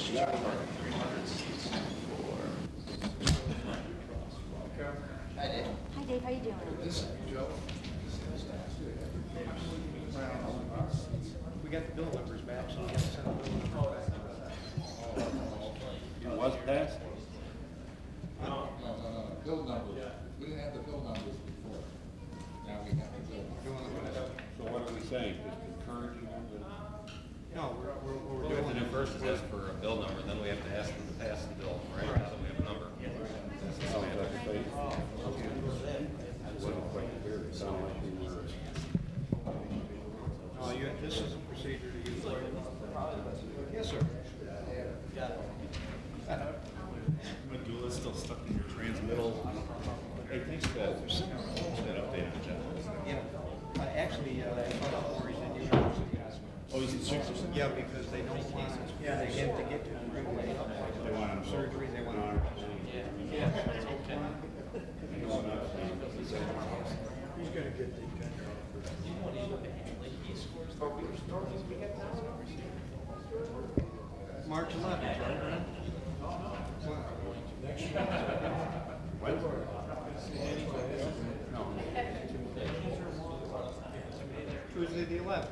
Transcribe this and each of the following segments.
Hi Dave, how you doing? We got the bill numbers back, so we got to send them. It was passed? No, bill numbers. We didn't have the bill numbers before. Now we have the bill numbers. So what are we saying? Just encouraging them to? No, we're What we have to do first is ask for a bill number, then we have to ask them to pass the bill, right? So we have a number. Oh, is that the thing? It wasn't quite clear. It sounded like we were. Oh, this is a procedure to use. Yes, sir. Medulla's still stuck in your transmittal. Hey, thanks for that update on John. Yeah. Actually, I found out more reason you guys. Oh, he's in 6 or something? Yeah, because they don't want, they get to get to They want him surgery, they want Who's gonna get the March 11th, right? Tuesday the 11th.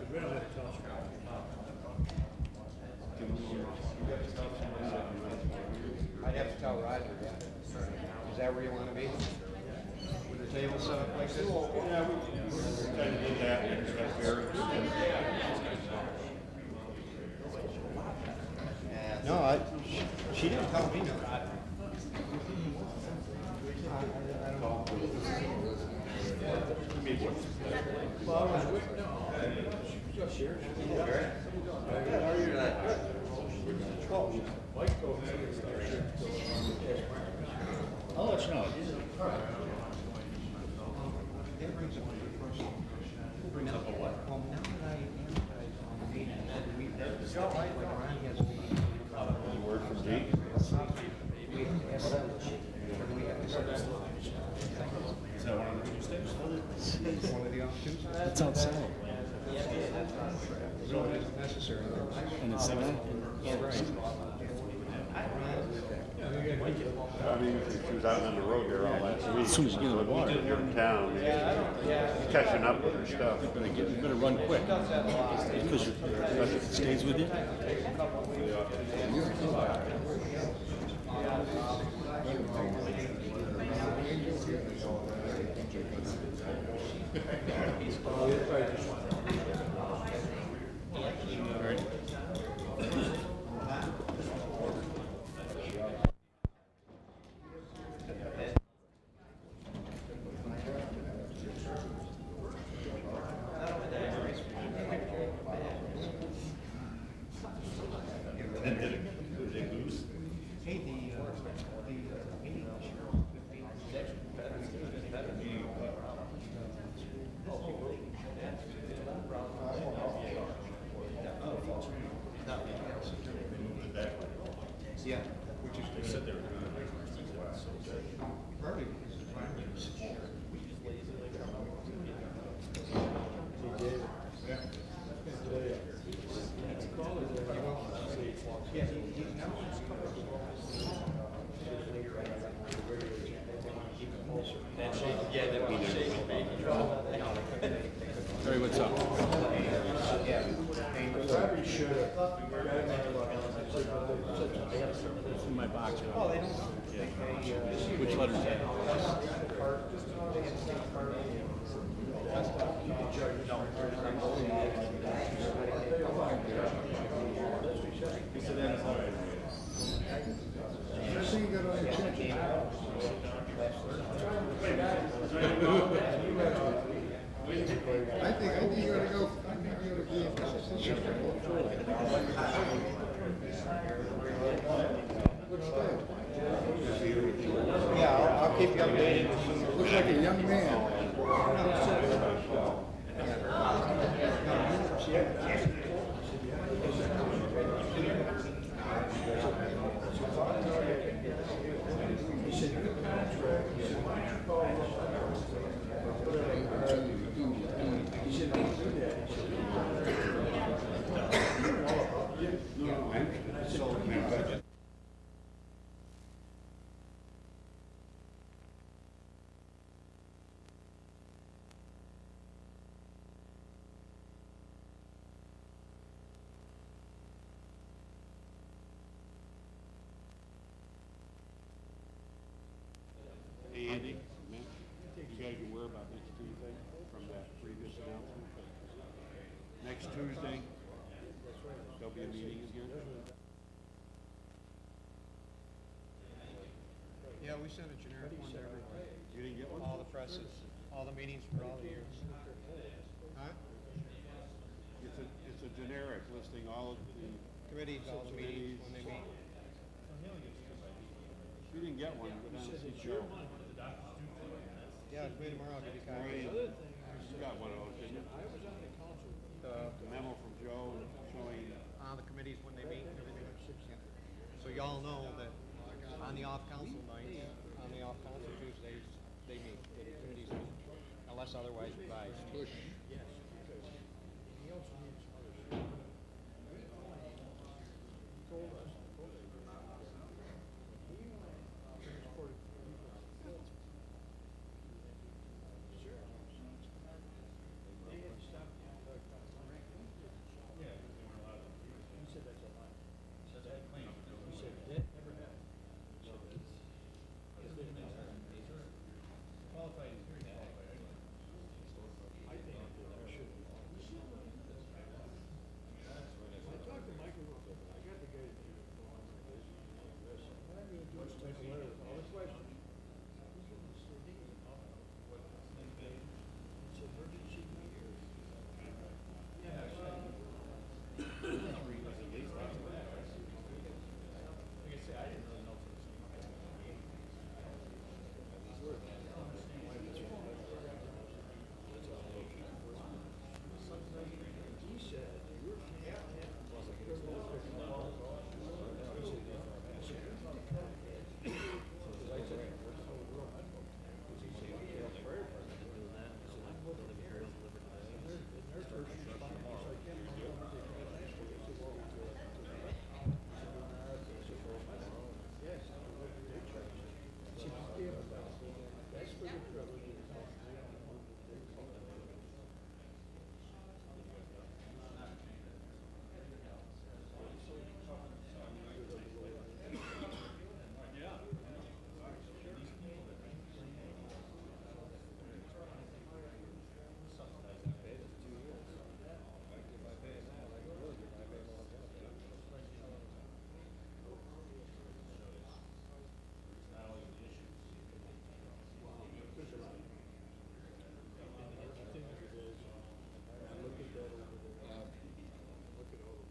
I'd have to tell Roger, yeah. Is that where you want to be? With the table set up like this? Yeah, we kind of did that. That's very No, she didn't tell me no. I'll let you know. That brings up a good question. Brings up a what? Now that I Any word from Dee? Is that one of the Tuesdays? One of the off Tuesdays? It's outside. So it isn't necessary. And it's 7? I mean, she was out on the road there all last week. As soon as you get in the water. You're in town. She's catching up with her stuff. You better run quick. Because it stays with you. Did they lose? Hey, the meeting this year, 15. Yeah, which is They said they were going to make partly because it's finally. Yeah, he's now. Terry, what's up? It's in my box. Oh, they don't. Which letter is that? I think you gotta go. I think you gotta be in position. Yeah, I'll keep you updated. Looks like a young man. No, I understand. So, Hey, Andy, man, you guys aware about next Tuesday from that previous announcement? Next Tuesday, there'll be a meeting again. yeah, we sent a generic one to everybody. You didn't get one? All the presses, all the meetings for all the years. Huh? It's a generic listing all of the, Committees, all the meetings when they meet. if you didn't get one, go down and see Joe. Yeah, maybe tomorrow I'll give you a copy. You got one of those, didn't you? The memo from Joe showing, The committees when they meet and everything. So y'all know that on the off-council nights, on the off-council Tuesdays, they meet, the committees meet, unless otherwise advised. Push.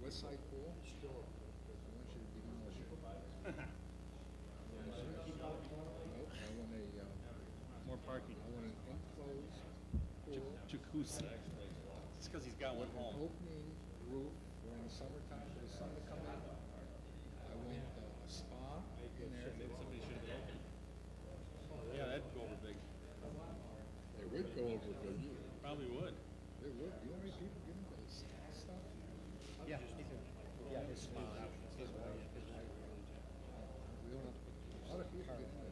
West Side Pool, still, I want you to demolish it. Nope, I want a, More parking. I want an enclosed pool. Jacuzzi. Just because he's got one An home. opening roof during the summertime for the sun to come in. I want a spa in there. Somebody should have opened. Yeah, that'd go over big. They would go over good. Probably would. They would. You know how many people get into this stuff? Yeah, his spa, his wife. We don't have, a lot of people get into this.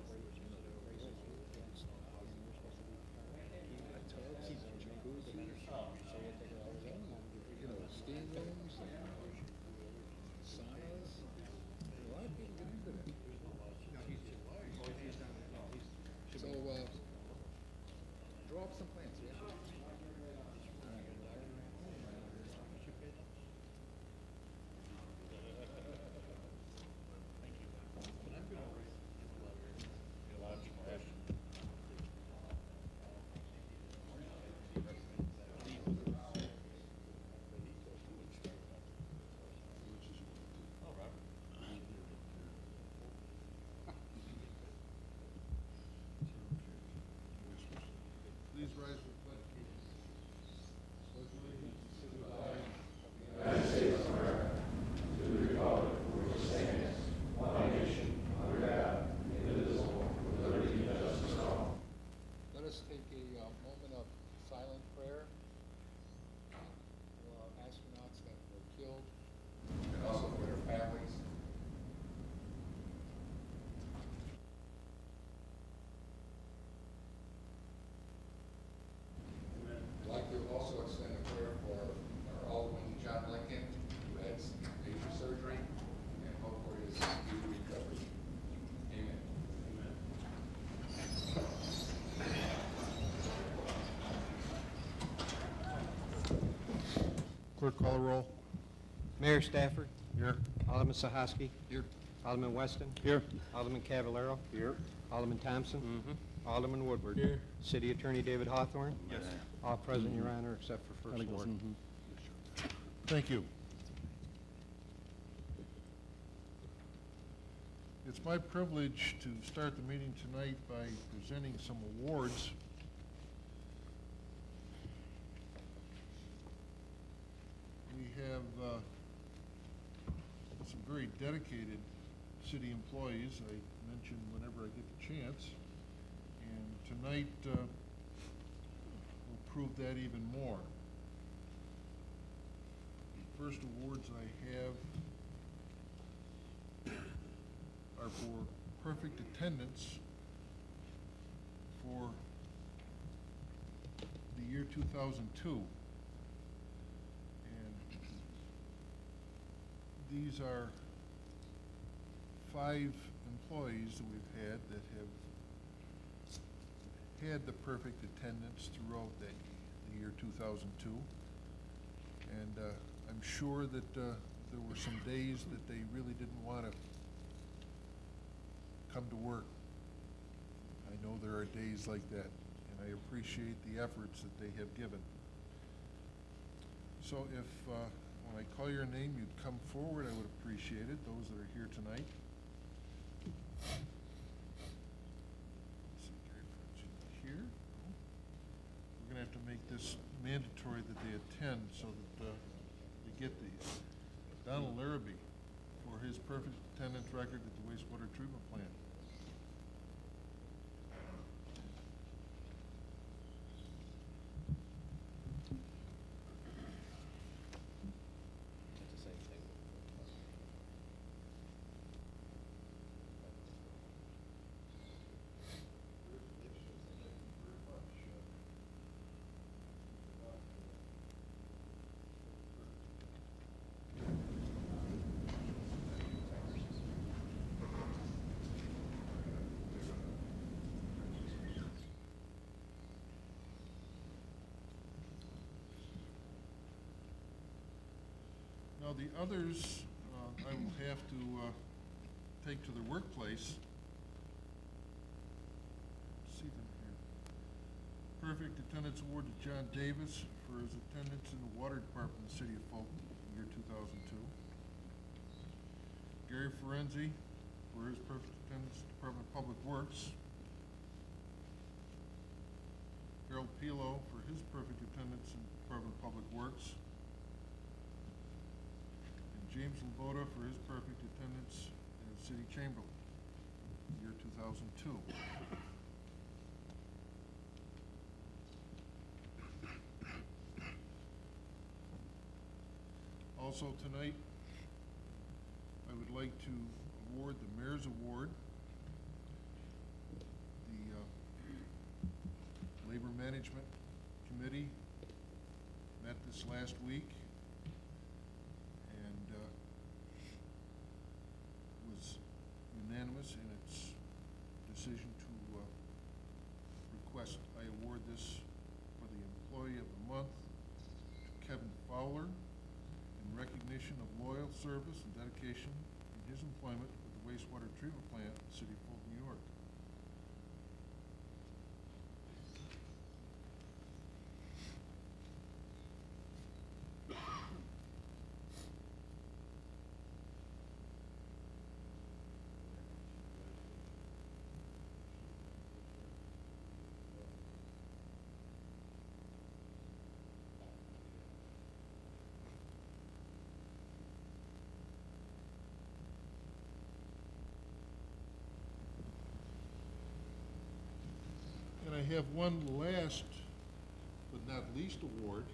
Tubs, jacuzzi, you know, steam rooms. the roll. Mayor Stafford. Here. Alderman Sahaski. Here. Alderman Weston. Here. Alderman Cavallaro. Here? Alderman Thompson. Alderman Woodward. Here. City Attorney David Hawthorne. Yes. All present, Your Honor, except for First Ward. Thank you. It's my privilege to start the meeting tonight by presenting some awards. We have some very dedicated city employees, I mention whenever I get the chance. And tonight will prove that even more. The first awards I have are for perfect attendance for the year 2002. And these are 5 employees that we've had that have had the perfect attendance throughout the year 2002. And I'm sure that there were some days that they really didn't want to come to work. I know there are days like that, and I appreciate the efforts that they have given. So if, when I call your name, you'd come forward, I would appreciate it, those that are here tonight. Let's see, Gary Prince here. No. We're gonna have to make this mandatory that they attend so that they get these. Donald Larrabee for his perfect attendance record at the wastewater treatment plant. It's the same thing. Now, the others, I will have to take to their workplace. See them here. Perfect attendance award to John Davis for his attendance in the water department in the city of Fulton, year 2002. Gary Ferenzi for his perfect attendance in the Department of Public Works. Harold Pilo for his perfect attendance in the Department of Public Works. James Laboda for his perfect attendance as City Chamberlain, year 2002. Also tonight, I would like to award the Mayor's Award. The Labor Management Committee met this last week and was unanimous in its decision to request I award this for the Employee of the Month to Kevin Fowler in recognition of loyal service and dedication in his employment with the wastewater treatment plant in the city of Fulton, New York. And I have one last but not least award.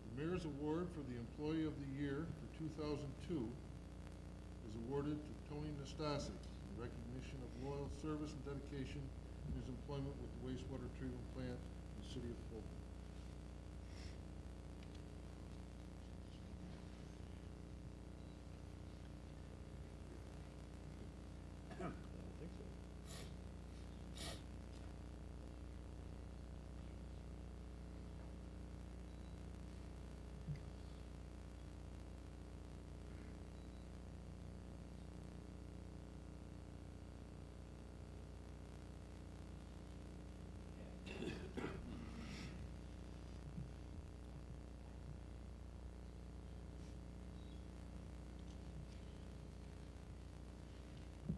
The Mayor's Award for the Employee of the Year for 2002 is awarded to Tony Nastasi in recognition of loyal service and dedication in his employment with the wastewater treatment plant in the city of Fulton.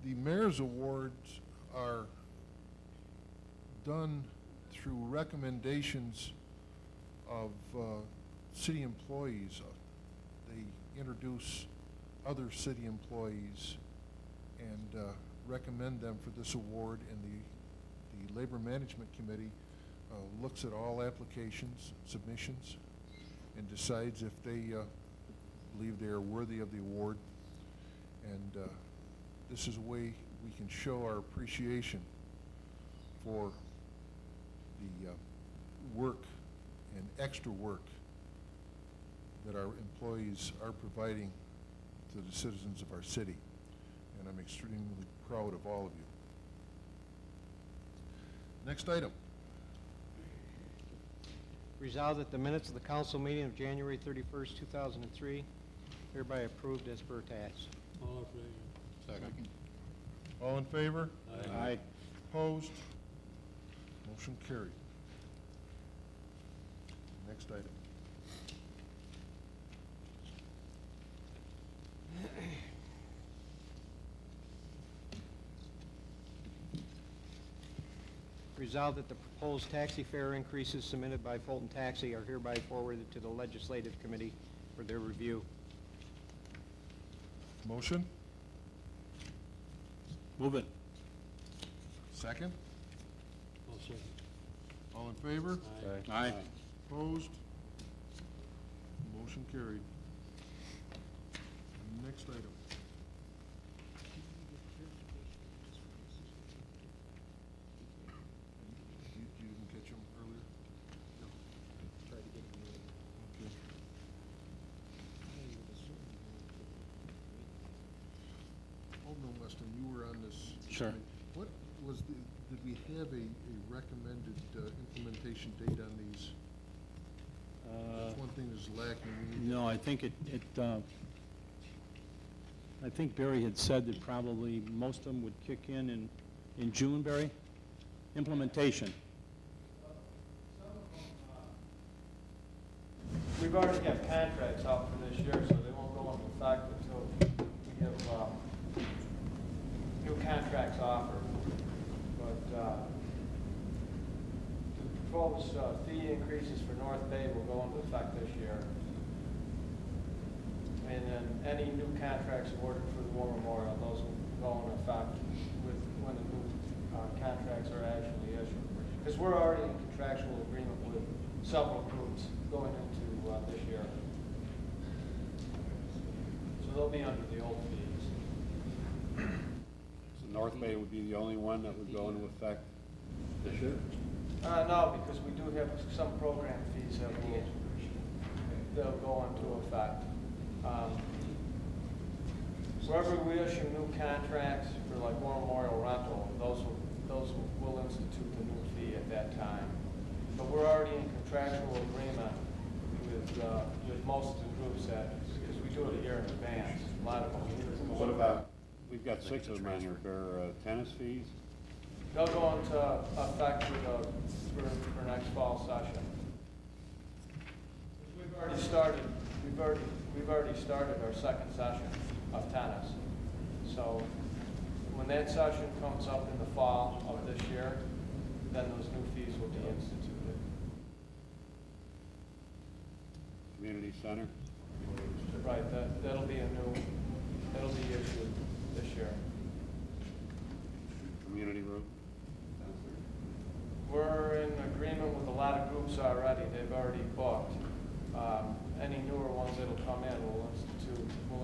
the mayor's awards are done through recommendations of city employees. They introduce other city employees and recommend them for this award, and the Labor Management Committee looks at all applications, submissions, and decides if they believe they are worthy of the award. And this is a way we can show our appreciation for the work and extra work that our employees are providing to the citizens of our city. And I'm extremely proud of all of you. Next item. Resolved that the minutes of the council meeting of January 31st, 2003 hereby approved as per attached. Second. All in favor? Aye. Opposed? Motion carried. Next item. Resolved that the proposed taxi fare increases submitted by Fulton Taxi are hereby forwarded to the Legislative Committee for their review. Motion? Move it. Second? All in favor? Aye. Opposed? Motion carried. Next item. You didn't catch them earlier? No. Tried to get the meeting. Okay. Alderman Weston, you were on this. Sure. What was the, did we have a recommended implementation date on these? That's one thing that's lacking. We need to- No, I think I think Barry had said that probably most of them would kick in June, Barry? Implementation. We've already got contracts out for this year, so they won't go into effect until we have new contracts offered. But the proposed fee increases for North Bay will go into effect this year. And then any new contracts awarded for the War Memorial, those will go into effect with when the new contracts are actually issued. Because we're already in contractual agreement with several groups going into this year. So they'll be under the old fees. So North Bay would be the only one that would go into effect this year? No, because we do have some program fees that they'll go into effect. Wherever we issue new contracts for like War Memorial rental, those will institute the new fee at that time. But we're already in contractual agreement with most of the groups because we do it a year in advance, a lot of them. What about, we've got 6 of them on here, for tennis fees? They'll go into effect for next fall session. We've already started our second session of tennis. So when that session comes up in the fall of this year, then those new fees will be instituted. Community center? Right, that'll be issued this year. Community room? We're in agreement with a lot of groups already. They've already booked. Any newer ones that'll come in, we'll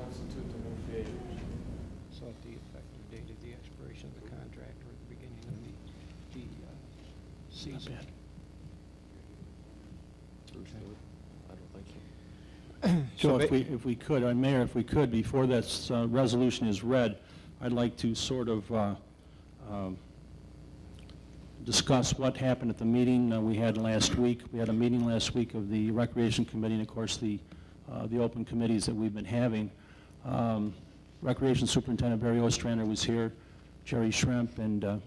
institute the new fee. So at the effective date of the expiration of the contract or the beginning of the season. So if we could, Mayor, if we could, before this resolution is read, I'd like to sort of discuss what happened at the meeting we had last week. We had a meeting last week of the Recreation Committee and, of course, the open committees that we've been having. Recreation Superintendent Barry Ostrander was here, Jerry Shrimp, and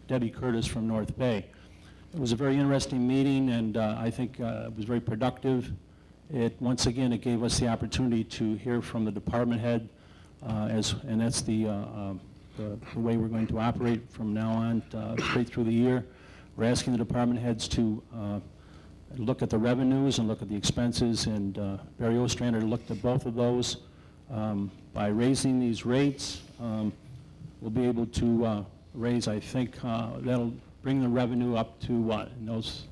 Debbie Curtis from North Bay. It was a very interesting meeting, and I think it was very productive. Once again, it gave us the opportunity to hear from the department head, and that's the the way we're going to operate from now on, straight through the year. We're asking the department heads to look at the revenues and look at the expenses, and Barry Ostrander looked at both of those. By raising these rates, we'll be able to raise, I think, that'll bring the revenue up to what in those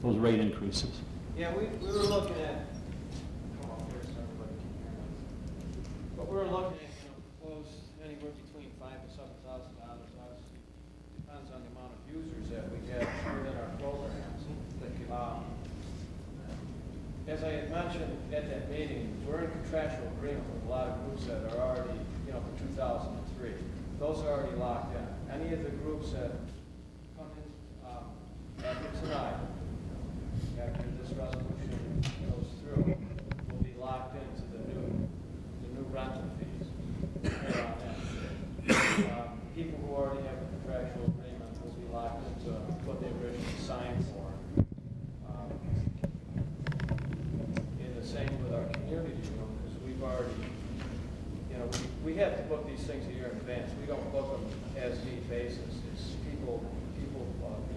rate increases. Yeah, we were looking at, come on here so everybody can hear us. But we were looking at, close anywhere between $5,000 to $7,000. Obviously, depends on the amount of users that we have within our programs. As I had mentioned at that meeting, we're in contractual agreement with a lot of groups that are already, for 2003. Those are already locked in. Any of the groups that come in after tonight, after this resolution goes through, will be locked into the new rental fees. People who already have a contractual agreement will be locked into what they originally signed for. And the same with our community room, because we've already, we have to book these things a year in advance. We don't book them as need basis. It's people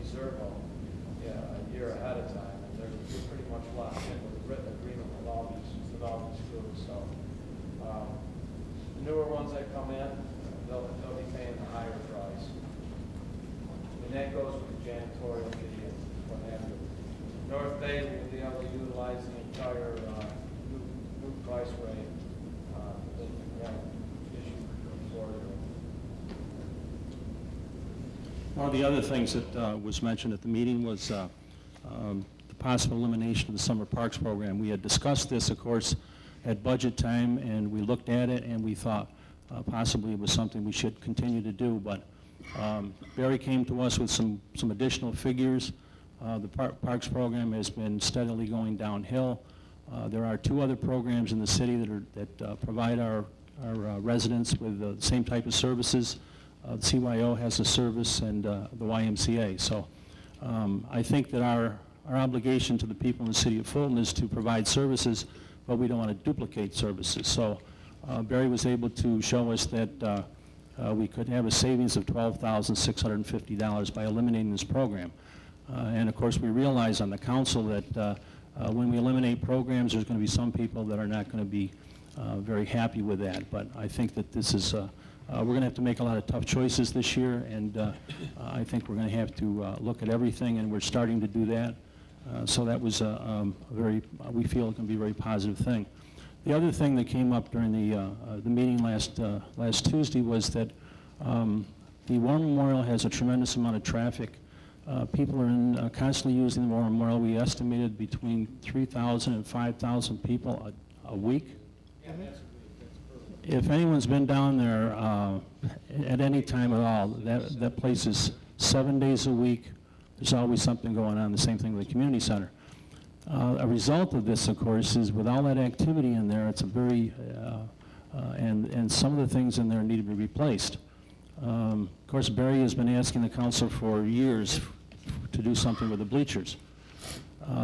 reserve them a year ahead of time, and we're pretty much locked in with a written agreement with all these groups. So the newer ones that come in, they'll be paying a higher price, and that goes with the janitorial fee and what have you. North Bay will be able to utilize the entire new price rate that we have issued for you. One of the other things that was mentioned at the meeting was the possible elimination of the summer parks program. We had discussed this, of course, at budget time, and we looked at it and we thought possibly it was something we should continue to do. But Barry came to us with some additional figures. The parks program has been steadily going downhill. There are two other programs in the city that provide our residents with the same type of services. The CYO has a service, and the YMCA. So I think that our obligation to the people in the city of Fulton is to provide services, but we don't want to duplicate services. So Barry was able to show us that we could have a savings of $12,650 by eliminating this program. And of course, we realize on the council that when we eliminate programs, there's going to be some people that are not going to be very happy with that. But I think that this is, we're going to have to make a lot of tough choices this year, and I think we're going to have to look at everything, and we're starting to do that. So that was a very, we feel it can be a very positive thing. The other thing that came up during the meeting last Tuesday was that the War Memorial has a tremendous amount of traffic. People are constantly using the War Memorial. We estimated between 3,000 and 5,000 people a week. Yeah, that's perfect. If anyone's been down there at any time at all, that place is 7 days a week. There's always something going on. The same thing with the community center. A result of this, of course, is with all that activity in there, it's a very, and some of the things in there need to be replaced. Of course, Barry has been asking the council for years to do something with the bleachers.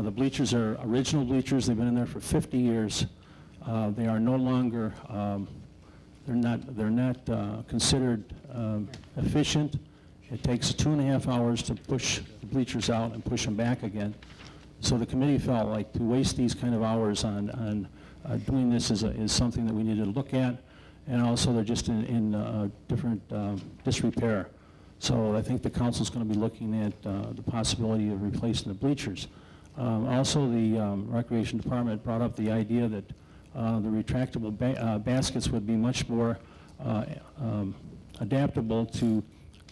The bleachers are original bleachers. They've been in there for 50 years. They are no longer, they're not considered efficient. It takes 2.5 hours to push the bleachers out and push them back again. So the committee felt like to waste these kind of hours on doing this is something that we need to look at. And also they're just in different disrepair. So I think the council's going to be looking at the possibility of replacing the bleachers. Also, the Recreation Department brought up the idea that the retractable baskets would be much more adaptable to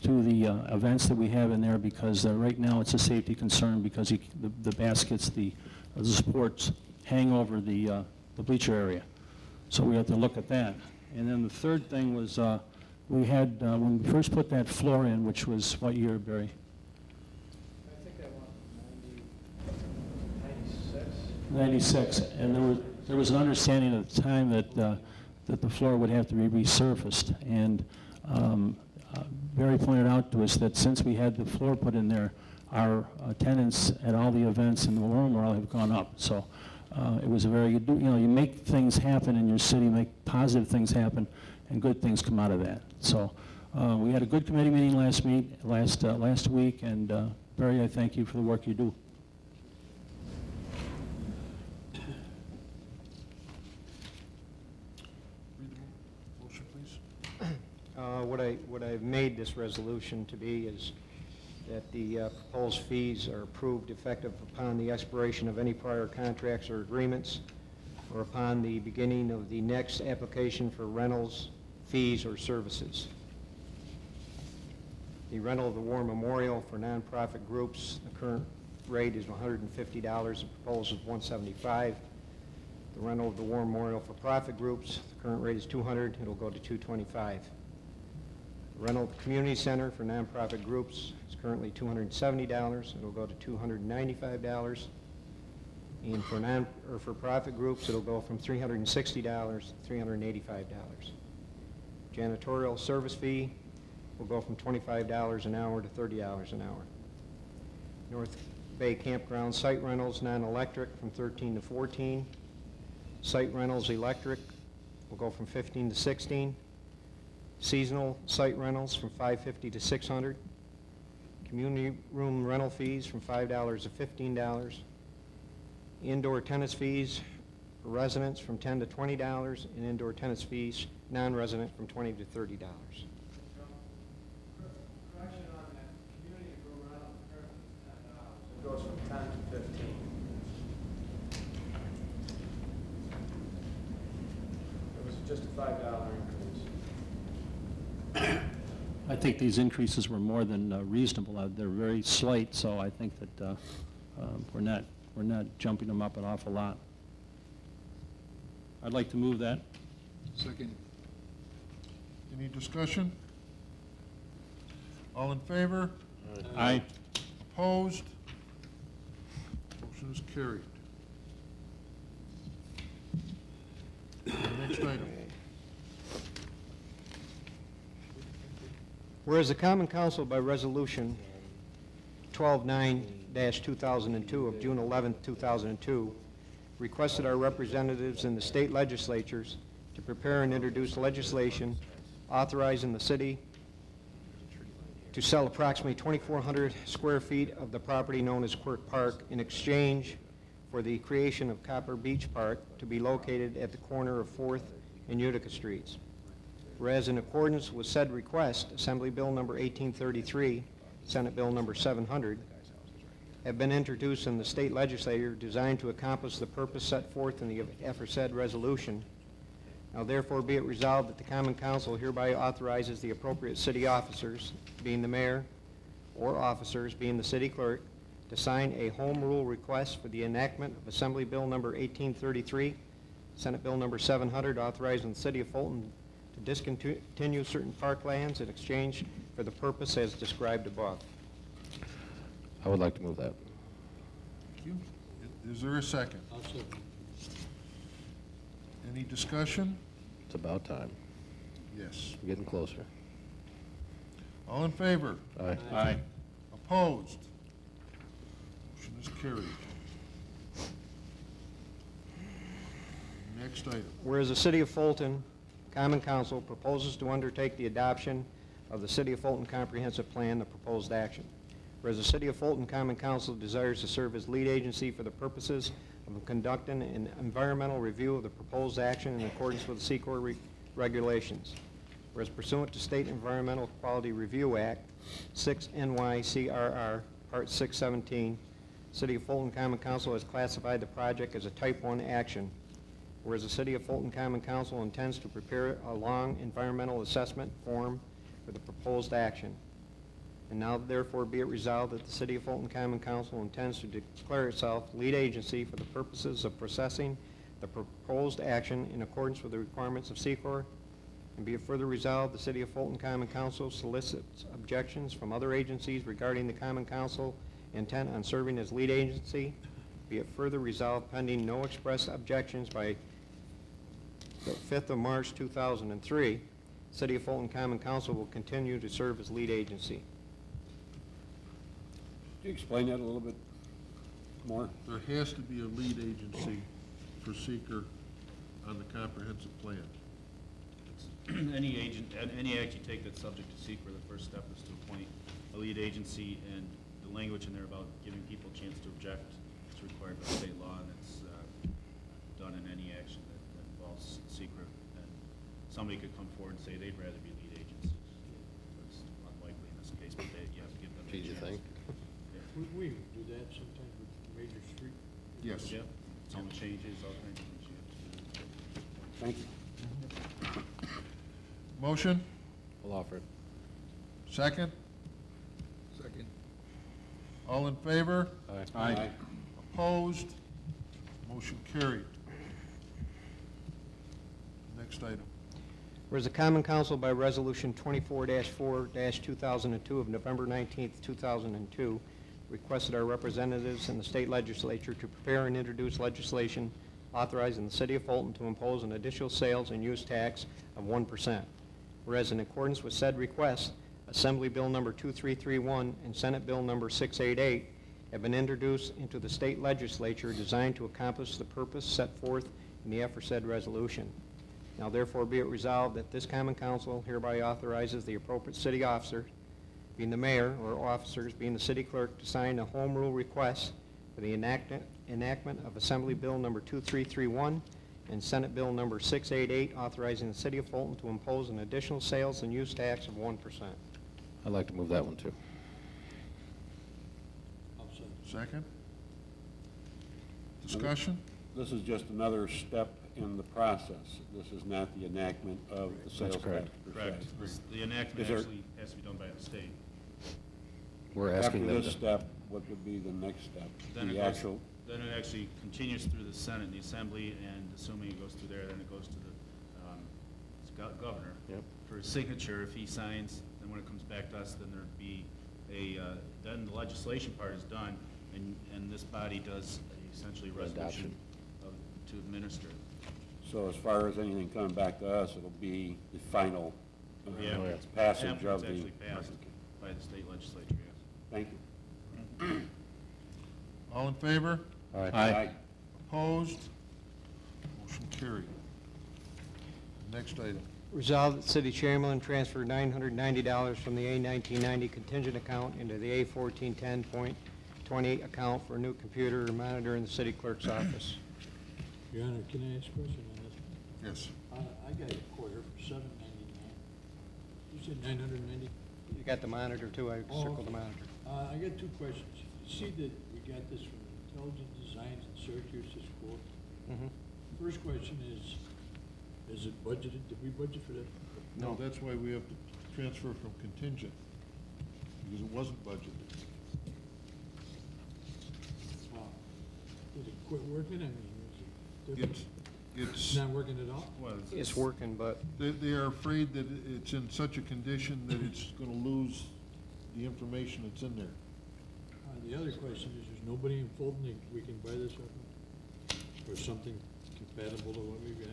the events that we have in there, because right now it's a safety concern because the baskets, the supports hang over the bleacher area. So we have to look at that. And then the third thing was we had, when we first put that floor in, which was what year, Barry? I think that was 96. 96. And there was an understanding at the time that the floor would have to be resurfaced. And Barry pointed out to us that since we had the floor put in there, our attendance at all the events in the War Memorial have gone up. So it was a very, you make things happen in your city, make positive things happen, and good things come out of that. So We had a good committee meeting last week, and Barry, I thank you for the work you do. Read the motion, please. What I've made this resolution to be is that the proposed fees are approved effective upon the expiration of any prior contracts or agreements, or upon the beginning of the next application for rentals, fees, or services. The rental of the War Memorial for nonprofit groups, the current rate is $150, the proposal is $175. The rental of the War Memorial for profit groups, the current rate is $200, it'll go to $225. The rental of the community center for nonprofit groups is currently $270, it'll go to $295. And for profit groups, it'll go from $360 to $385. Janitorial service fee will go from $25 an hour to $30 an hour. North Bay Campground site rentals, non-electric, from 13 to 14. Site rentals electric will go from 15 to 16. Seasonal site rentals from $550 to $600. Community room rental fees from $5 to $15. Indoor tennis fees for residents from $10 to $20, and indoor tennis fees non-resident from $20 to $30. Correction on that, community room rental, it goes from 10 to 15. It was just a $5 increase. I think these increases were more than reasonable. They're very slight, so I think that we're not jumping them up an awful lot. I'd like to move that. Second. Any discussion? All in favor? Aye. Opposed? Motion is carried. Next item. Whereas the Common Council by Resolution 12-9-2002 of June 11, 2002, requested our representatives in the state legislatures to prepare and introduce legislation authorizing the city to sell approximately 2,400 square feet of the property known as Quirk Park in exchange for the creation of Copper Beach Park to be located at the corner of 4th and Utica Streets. Whereas in accordance with said request, Assembly Bill number 1833, Senate Bill number 700, have been introduced in the state legislature designed to accomplish the purpose set forth in the aforesaid resolution. Now therefore be it resolved that the Common Council hereby authorizes the appropriate city officers, being the mayor, or officers, being the city clerk, to sign a home rule request for the enactment of Assembly Bill number 1833, Senate Bill number 700, authorizing the city of Fulton to discontinue certain parklands in exchange for the purpose as described above. I would like to move that. Thank you. Is there a second? I'll second. Any discussion? It's about time. Yes. We're getting closer. All in favor? Aye. Aye. Opposed? Motion is carried. Next item. Whereas the City of Fulton Common Council proposes to undertake the adoption of the City of Fulton Comprehensive Plan, the proposed action. Whereas the City of Fulton Common Council desires to serve as lead agency for the purposes of conducting an environmental review of the proposed action in accordance with the SECOR regulations. Whereas pursuant to State Environmental Quality Review Act, 6 NYCRR, Part 617, City of Fulton Common Council has classified the project as a Type 1 action. Whereas the City of Fulton Common Council intends to prepare a long environmental assessment form for the proposed action. And now therefore be it resolved that the City of Fulton Common Council intends to declare itself lead agency for the purposes of processing the proposed action in accordance with the requirements of SECOR. And be it further resolved, the City of Fulton Common Council solicits objections from other agencies regarding the Common Council intent on serving as lead agency. Be it further resolved, pending no express objections by the 5th of March 2003, City of Fulton Common Council will continue to serve as lead agency. Could you explain that a little bit more? There has to be a lead agency for seeker on the comprehensive plan. any agent, any act you take that's subject to secret, the first step is to appoint a lead agency, and the language in there about giving people a chance to object is required by state law, and it's done in any action that involves secret. And somebody could come forward and say they'd rather be lead agencies. It's unlikely in this case, but you have to give them a Gee, you chance. think? We do that sometimes with major street. Yes. Yeah, zone changes, all kinds of things you have to do. Thank you. Motion? I'll offer it. Second? Second. All in favor? Aye. Opposed? Motion carried. Next item. Whereas the Common Council by Resolution 24-4-2002 of November 19th, 2002, requested our representatives in the state legislature to prepare and introduce legislation authorizing the city of Fulton to impose an additional sales and use tax of 1%. Whereas in accordance with said request, Assembly Bill Number 2331 and Senate Bill Number 688 have been introduced into the state legislature designed to accomplish the purpose set forth in the aforesaid resolution. Now therefore be it resolved that this Common Council hereby authorizes the appropriate city officer, being the mayor, or officers, being the city clerk, to sign a home rule request for the enactment of Assembly Bill Number 2331 and Senate Bill Number 688, authorizing the city of Fulton to impose an additional sales and use tax of 1%. I'd like to move that one, too. Second? Discussion? This is just another step in the process. This is not the enactment of the sales tax correct. per se. Correct. The enactment Is there- actually has to be done by the state. We're asking After them this to... step, what would be the next step? Then it The goes, actual, then it actually continues through the Senate and the Assembly, and assuming it goes through there, then it goes to the governor Yep. for his signature. If he signs, then when it comes back to us, then there'd be then the legislation part is done, and this body does essentially a resolution Adoption. to administer it. so as far as anything coming back to us, it'll be the final Yeah, it's passage after of it's the... actually passed by the state legislature, yes. Thank you. All in favor? Aye. Opposed? Motion carried. Next item. Resolved that city chairman transfer $990 from the A1990 contingent account into the A1410.20 account for a new computer and monitor in the city clerk's office. Your Honor, can I ask a question on this? Yes. I got a quote here for $799. You said $990? You got the monitor too, I Oh, circled the okay. monitor. I got two questions. You see that we got this from Intelligent Designs in Syracuse, this quote? Mhm. First question is it budgeted? Did we budget for that? No, that's why we have to transfer from contingent, because it wasn't budgeted. Did it quit working? I mean, is it different? It's It's, not working at all? Well, It's working, but they are afraid that it's in such a condition that it's gonna lose the information that's in there. The other question is, there's nobody in Fulton that we can buy this off of? Or something compatible to what we've got?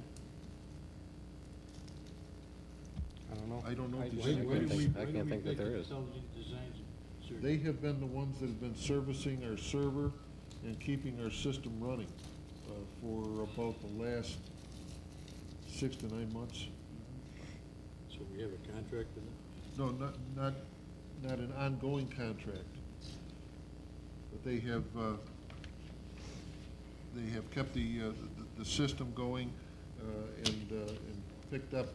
I don't know. I don't know if there's Why anybody. do we- I why do can't we think that pick there is. Intelligent Designs in Syracuse? They have been the ones that have been servicing our server and keeping our system running for about the last 6 to 9 months. So we have a contract with them? No, not an ongoing contract. But they have kept the system going and picked up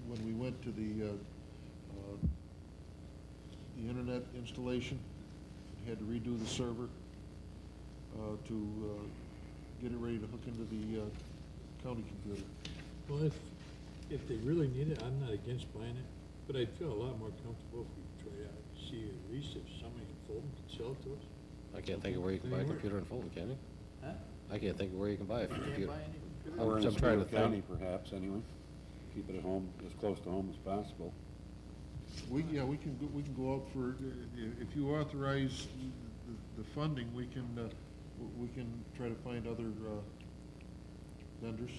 when we went to the internet installation. Had to redo the server to get it ready to hook into the county computer. Well, if they really need it, I'm not against buying it, but I'd feel a lot more comfortable if we try out, see at least if somebody in Fulton could sell it to us. I can't think of where you can buy a computer in Fulton, can you? Huh? I can't think of where you can buy a You can't computer. buy any computer? Or in I'm trying to Oswego County, think. perhaps, anyway. Keep it at home, as close to home as possible. We can go out for, if you authorize the funding, we can try to find other vendors.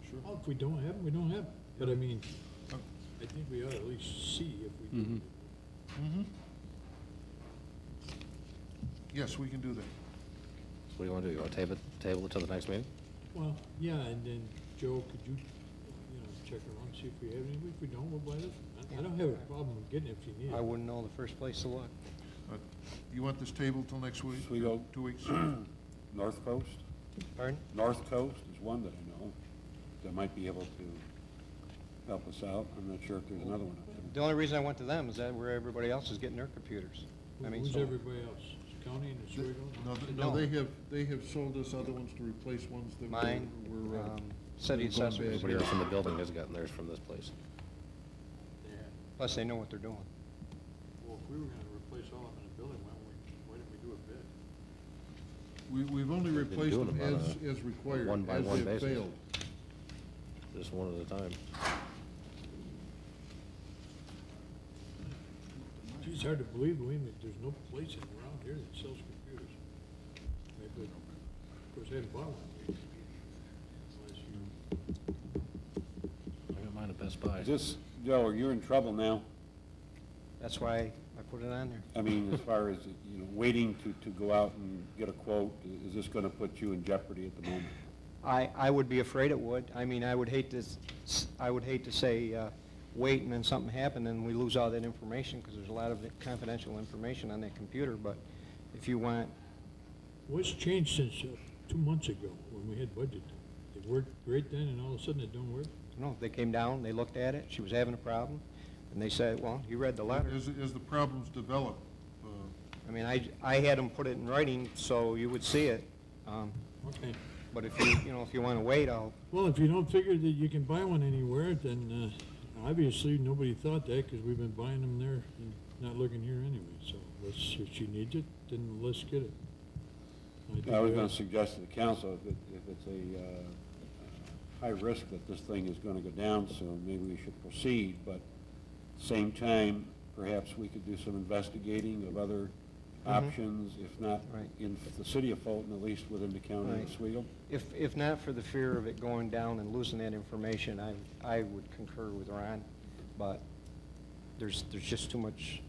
Sure. Well, if we don't have them, we don't have them. But I mean, I think we ought to at least see if we do. Mhm. Mm-hmm. Yes, we can do that. So what do you want to do? You want to table it till the next meeting? Well, yeah, and then, Joe, could you, check around, see if we have any. If we don't, we'll buy this one. I don't have a problem with getting it if you need I it. wouldn't know the first place to look. You want this table till next week? So we go 2 weeks? North Coast? Pardon? North Coast is one that I know that might be able to help us out. I'm not sure if there's another one up there. The only reason I went to them is that where everybody else is getting their computers. I mean, Who's so- everybody else? County and Oswego? No, No. they have sold us other ones to replace ones that Mine, were city they're going assessors. bad. Everybody else in the building has gotten theirs from this place. Yeah. Plus, they know what they're doing. Well, if we were gonna replace all of them in the building, why didn't we do a bid? We've only We've been replaced doing them them on as required, one-by-one as they've basis. failed. Just one at a time. Gee, it's hard to believe, William, that there's no place around here that sells computers. Maybe, of course, I haven't bought one last year. I got mine at Best Buy. Is this, Joe, are you in trouble now? That's why I put it on there. I mean, as far as, waiting to go out and get a quote, is this gonna put you in jeopardy at the moment? I would be afraid it would. I mean, I would hate to say, wait, and then something happened, and we lose all that information, because there's a lot of confidential information on that computer, but if you want, What's changed since 2 months ago when we had budget? It worked great then, and all of a sudden it don't work? no, they came down, they looked at it, she was having a problem, and they said, well, you read the letter. As the problems develop, I mean, I had them put it in writing, so you would see it. Okay. But if if you want to wait, I'll, Well, if you don't figure that you can buy one anywhere, then obviously nobody thought that, because we've been buying them there and not looking here anyway. So if she needs it, then let's get it. I was gonna suggest to the council, if it's a high risk that this thing is gonna go down soon, maybe we should proceed, but at the same time, perhaps we could do some investigating of other options, if not Right. in the city of Fulton, at least within the county of Right. Oswego. if not for the fear of it going down and losing that information, I would concur with Ron, but there's just too much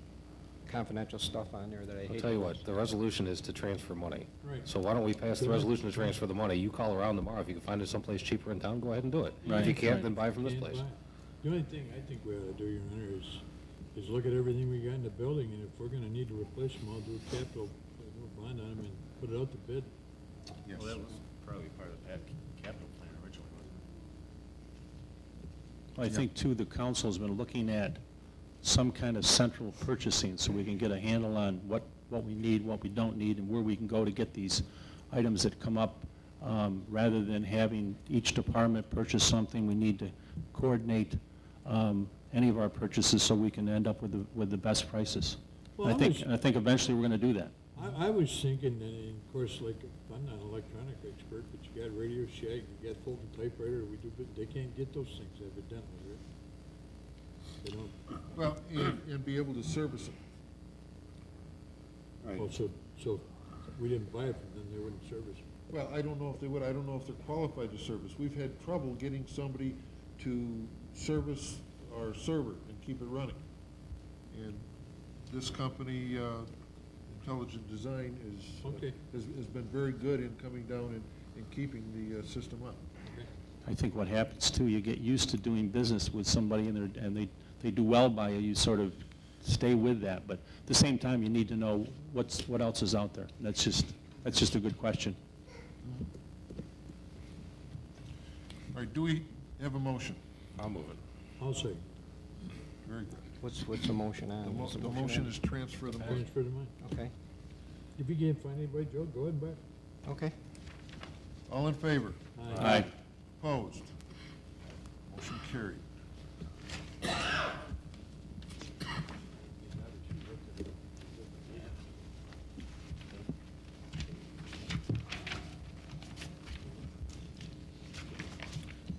confidential stuff on there that I hate. I'll tell you to what, lose. the resolution is to transfer money. Right. So why don't we pass the Good. resolution to transfer the money? You call around tomorrow, if you can find it someplace cheaper in town, go ahead and do it. Right. If you can't, Right. then buy from this Can't place. buy it. The only thing I think we ought to do, Your Honor, is look at everything we got in the building, and if we're gonna need to replace them, I'll do a capital, bond on them and put it out to bid. yes. Well, that was probably part of the capital plan originally, wasn't it? I think, too, the council's been looking at some kind of central purchasing, so we can get a handle on what we need, what we don't need, and where we can go to get these items that come up, rather than having each department purchase something. We need to coordinate any of our purchases so we can end up with the best prices. Well, I I think eventually we're going to do that. I was thinking that, of course, like, I'm not an electronic expert, but you got Radio Shack, you got Fulton typewriter, but they can't get those things evidently, right? They don't. Well, and be able to service them. Right. Well, so if we didn't buy it from them, they wouldn't service them. Well, I don't know if they would, I don't know if they're qualified to service. We've had trouble getting somebody to service our server and keep it running. And this company, Intelligent Design, Okay. has been very good in coming down and keeping the system up. I think what happens too, you get used to doing business with somebody and they do well by you, you sort of stay with that. But at the same time, you need to know what else is out there. That's just a good question. All right, do we have a motion? I'll move it. I'll say, Very good. What's the motion on? What's The motion on? is transfer the money. transfer the money. Okay, If you can't find anybody, Joe, go ahead and buy it. okay. All in favor? Aye. Opposed? Motion carried.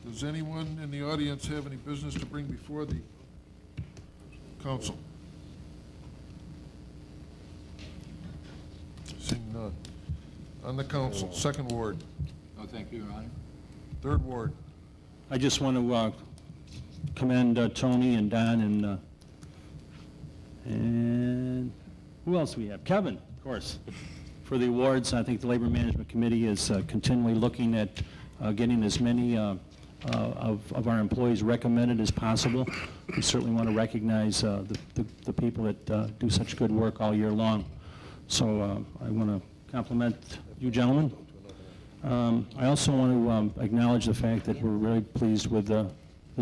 Does anyone in the audience have any business to bring before the council? Seeing none. On the council, second ward, No, thank you, Your Honor. third ward. I just want to commend Tony and Don and who else do we have? Kevin, of course, for the awards. I think the Labor Management Committee is continually looking at getting as many of our employees recommended as possible. We certainly want to recognize the people that do such good work all year long. So I want to compliment you gentlemen. I also want to acknowledge the fact that we're very pleased with the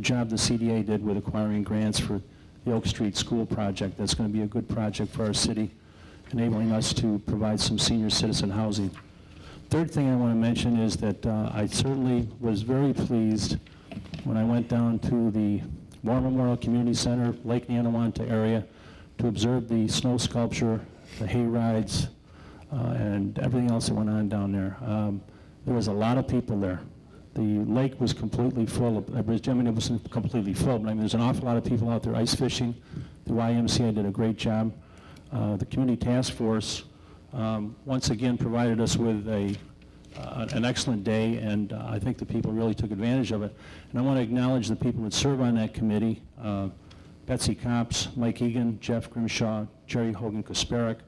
job the CDA did with acquiring grants for the Oak Street School project. That's going to be a good project for our city, enabling us to provide some senior citizen housing. Third thing I want to mention is that I certainly was very pleased when I went down to the War Memorial Community Center, Lake Nanawanta area, to observe the snow sculpture, the hay rides, and everything else that went on down there. There was a lot of people there. The lake was completely full. It wasn't completely full, but I mean, there's an awful lot of people out there ice fishing. The YMCA did a great job. The Community Task Force once again provided us with an excellent day, and I think the people really took advantage of it. And I want to acknowledge the people that serve on that committee, Betsy Copps, Mike Egan, Jeff Grimshaw, Jerry Hogan-Kasparek,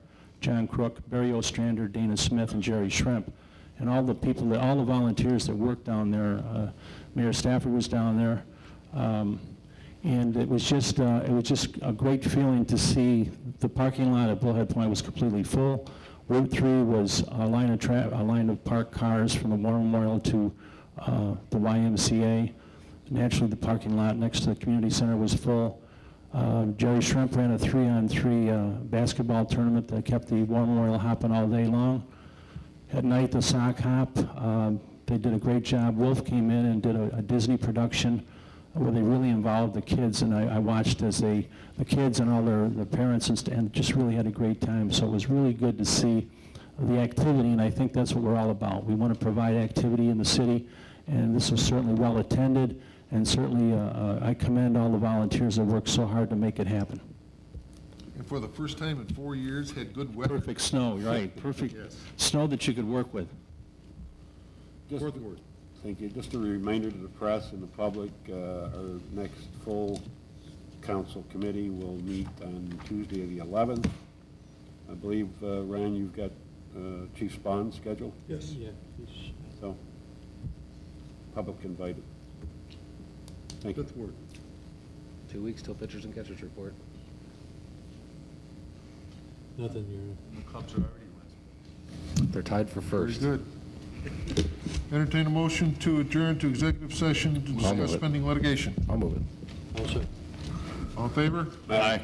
John Crook, Barry Ostrander, Dana Smith, and Jerry Shrimp, and all the people, all the volunteers that worked down there. Mayor Stafford was down there. And it was just a great feeling to see the parking lot at Bullhead Point was completely full. Route 3 was a line of parked cars from the War Memorial to the YMCA. Naturally, the parking lot next to the community center was full. Jerry Shrimp ran a 3-on-3 basketball tournament that kept the War Memorial hopping all day long. At night, the sock hop, they did a great job. Wolf came in and did a Disney production where they really involved the kids, and I watched as the kids and all their parents and just really had a great time. So it was really good to see the activity, and I think that's what we're all about. We want to provide activity in the city, and this was certainly well attended, and certainly I commend all the volunteers that worked so hard to make it happen. And for the first time in 4 years, had good weather. Perfect snow, right, perfect Yes. snow that you could work with. Just, Fourth word. thank you. Just a reminder to the press and the public, our next full council committee will meet on Tuesday the 11th. I believe, Ryan, you've got Chief Spahn scheduled, Yes. Yeah, he's- so public invited. Thank you. Fifth word. 2 weeks till pitchers and catchers report. nothing, you're. The Cubs are already last. They're tied for Very first. good. Entertain a motion to adjourn to executive session to I'll move discuss it. pending litigation. I'll move it. I'll say. All in favor? Aye.